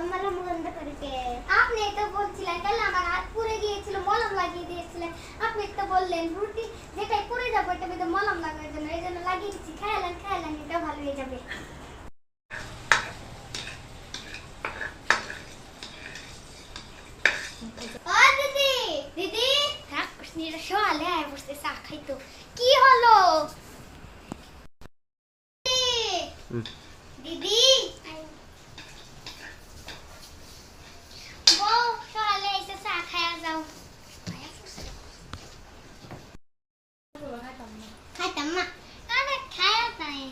মলম গন্ধ করতে আপনি তো বলছিলেন কাল আমার হাত পুড়ে গিয়েছিল মলম লাগিয়ে দিয়েছিলেন আপনি তো বললেন রুটি যেটাই পুড়ে যাবে এটা মধ্যে মলম লাগানোর জন্য এইজন্য লাগিয়ে দিয়েছি খাইলেন এটা ভালো হয়ে যাবে ও দিদি দিদি হ্যাঁ কৃষ্ণীরা সকালে আয় বসতে চা খাইতো কি হলো দিদি বউ সকালে এসে চা খায়া যাও খাইতাম না আরে খায়া যাই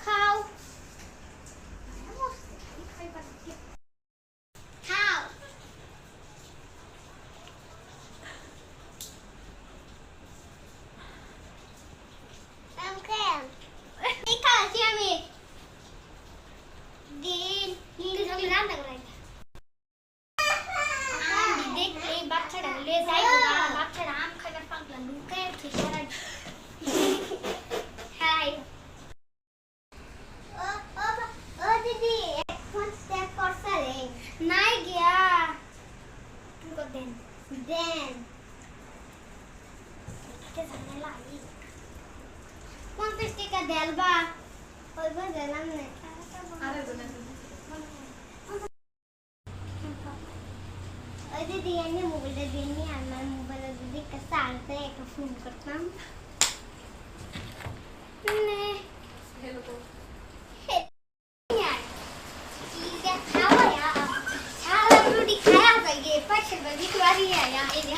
খাও খাও এই খাচ্ছি আমি দিন হিন্দু ঝগড়া রান্না করে দেখ এই বাচ্চাটা লে যাই না বাচ্চাটা আম খাইবার পাগলা লুকায় আছে সারা হাই ও দিদি ফোন স্ট্যাক করছালে নাই গিয়া তুমি কো দেন কে জানে লাই 50 টাকা দেলবা ওই বলেলাম না আরে বলে ওই দিদি এনে মোবাইলটা দিয়ে আমার মোবাইলে দিদি কাছে আনতে একটা ফোন করতাম নে हेलो তো ठीक है खाओ यार सारा रोटी खाया जाएगी पर चल बड़ी तुम्हारी है यार ये